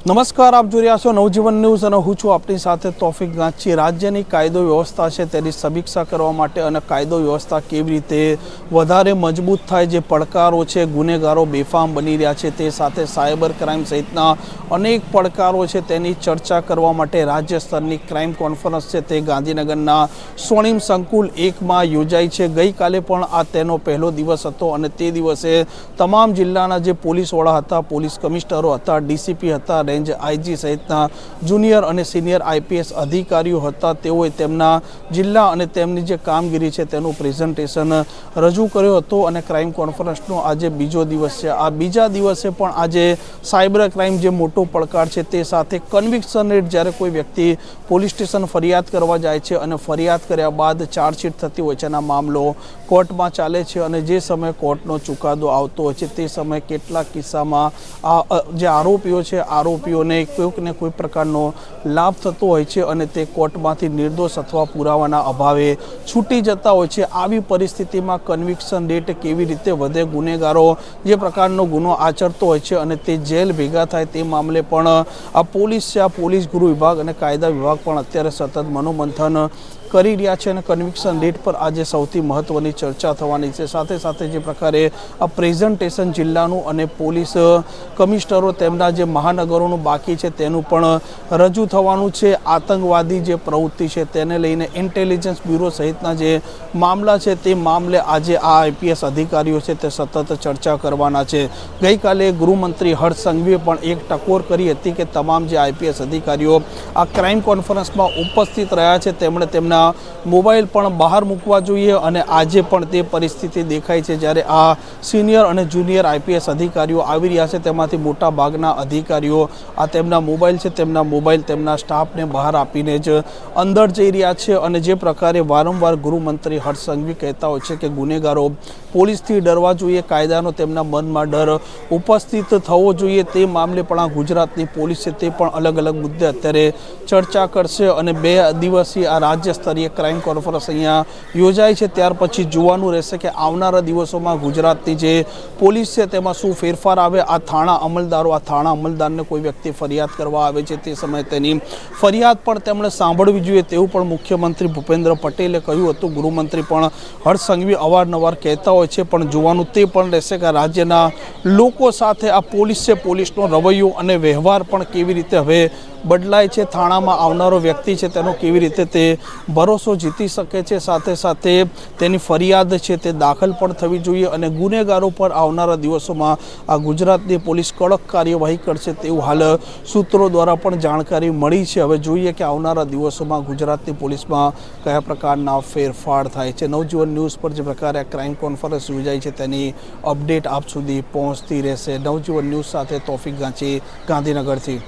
નમસ્કાર, આપ જોઈ રહ્યા છો નવજીવન ન્યૂઝ અને હું છું આપની સાથે તોફિક ગાંચી। રાજ્યની કાયદો વ્યવસ્થા છે તેની સમીક્ષા કરવા માટે અને કાયદો વ્યવસ્થા કેવી રીતે વધારે મજબૂત થાય, જે પડકારો છે, ગુનેગારો બેફામ બની રહ્યા છે, તે સાથે સાયબર ક્રાઇમ સહિતના અનેક પડકારો છે તેની ચર્ચા કરવા માટે રાજ્ય સ્તરની ક્રાઇમ કોન્ફરન્સ છે તે ગાંધીનગરના સ્વર્ણિમ સંકુલ 1માં યોજાઈ છે। ગઈકાલે પણ આ તેનો પહેલો દિવસ હતો અને તે દિવસે તમામ જિલ્લાના જે પોલીસ વડા હતા, પોલીસ કમિશનરો હતા, ડીસીપી હતા, રેન્જ આઈજી સહિતના જુનિયર અને સિનિયર આઈપીએસ અધિકારીઓ હતા, તેઓએ તેમના જિલ્લા અને તેમની જે કામગીરી છે તેનું પ્રેઝન્ટેશન રજૂ કર્યો હતો અને ક્રાઇમ કોન્ફરન્સનો આજે બીજો દિવસ છે। આ બીજા દિવસે પણ આજે સાયબર ક્રાઇમ જે મોટો પડકાર છે તે સાથે કન્વિક્શન રેટ, જ્યારે કોઈ વ્યક્તિ પોલીસ સ્ટેશન ફરિયાદ કરવા જાય છે અને ફરિયાદ કર્યા બાદ ચાર્જશીટ થતી હોય છે, એના મામલો કોર્ટમાં ચાલે છે અને જે સમયે કોર્ટનો ચુકાદો આવતો હોય છે તે સમયે કેટલાક કિસ્સામાં જે આરોપીઓ છે આરોપીઓને કોઈક ને કોઈ પ્રકારનો લાભ થતો હોય છે અને તે કોર્ટમાંથી નિર્દોષ અથવા પુરાવાના અભાવે છૂટી જતા હોય છે। આવી પરિસ્થિતિમાં કન્વિક્શન રેટ કેવી રીતે વધે, ગુનેગારો જે પ્રકારનો ગુનો આચરતો હોય છે અને તે જેલ ભેગા થાય, તે મામલે પણ આ પોલીસ છે, આ પોલીસ ગૃહ વિભાગ અને કાયદા વિભાગ પણ અત્યારે સતત મનોમંથન કરી રહ્યા છે અને કન્વિક્શન રેટ પર આજે સૌથી મહત્ત્વની ચર્ચા થવાની છે। સાથે સાથે જે પ્રકારે આ પ્રેઝન્ટેશન જિલ્લાનું અને પોલીસ કમિશનરો તેમના જે મહાનગરોનું બાકી છે તેનું પણ રજૂ થવાનું છે। આતંકવાદી જે પ્રવૃત્તિ છે તેને લઈને ઇન્ટેલિજન્સ બ્યુરો સહિતના જે મામલા છે તે મામલે આજે આ આઈપીએસ અધિકારીઓ છે તે સતત ચર્ચા કરવાના છે। ગઈકાલે ગૃહમંત્રી હર્ષ સંઘવીએ પણ એક ટકોર કરી હતી કે તમામ જે આઈપીએસ અધિકારીઓ આ ક્રાઇમ કોન્ફરન્સમાં ઉપસ્થિત રહ્યા છે તેમણે તેમના મોબાઈલ પણ બહાર મૂકવા જોઈએ અને આજે પણ તે પરિસ્થિતિ દેખાય છે, જ્યારે આ સિનિયર અને જુનિયર આઈપીએસ અધિકારીઓ આવી રહ્યા છે તેમાંથી મોટા ભાગના અધિકારીઓ આ તેમના મોબાઈલ છે, તેમના મોબાઈલ તેમના સ્ટાફને બહાર આપીને જ અંદર જઈ રહ્યા છે અને જે પ્રકારે વારંવાર ગૃહમંત્રી હર્ષ સંઘવી કહેતા હોય છે કે ગુનેગારો પોલીસથી ડરવા જોઈએ, કાયદાનો તેમના મનમાં ડર ઉપસ્થિત થવો જોઈએ, તે મામલે પણ આ ગુજરાતની પોલીસ છે તે પણ અલગ અલગ મુદ્દે અત્યારે ચર્ચા કરશે અને 2 દિવસીય આ રાજ્ય સ્તરીય ક્રાઇમ કોન્ફરન્સ અહીંયા યોજાય છે। ત્યાર પછી જોવાનું રહેશે કે આવનારા દિવસોમાં ગુજરાતની જે પોલીસ છે તેમાં શું ફેરફાર આવે। આ થાણા અમલદારને કોઈ વ્યક્તિ ફરિયાદ કરવા આવે છે તે સમયે તેની ફરિયાદ પણ તેમણે સાંભળવી જોઈએ તેવું પણ મુખ્યમંત્રી ભૂપેન્દ્ર પટેલે કહ્યું હતું। ગૃહમંત્રી પણ હર્ષ સંઘવી અવારનવાર કહેતા હોય છે, પણ જોવાનું તે પણ રહેશે કે રાજ્યના લોકો સાથે આ પોલીસ છે, પોલીસનો રવૈયો અને વ્યવહાર પણ કેવી રીતે હવે બદલાય છે। થાણામાં આવનારો વ્યક્તિ છે તેનો કેવી રીતે તે ભરોસો જીતી શકે છે, સાથે સાથે તેની ફરિયાદ છે તે દાખલ પણ થવી જોઈએ અને ગુનેગારો પર આવનારા દિવસોમાં આ ગુજરાતની પોલીસ કડક કાર્યવાહી કરશે તેવું હાલ સૂત્રો દ્વારા પણ જાણકારી મળી છે। હવે જોઈએ કે આવનારા દિવસોમાં ગુજરાતની પોલીસમાં કયા પ્રકારના ફેરફાર થાય છે। નવજીવન ન્યૂઝ પર જે પ્રકારે ક્રાઇમ કોન્ફરન્સ યોજાઈ છે તેની અપડેટ આપ સુધી પહોંચતી રહેશે। નવજીવન ન્યૂઝ સાથે તોફિક ગાંચી, ગાંધીનગરથી।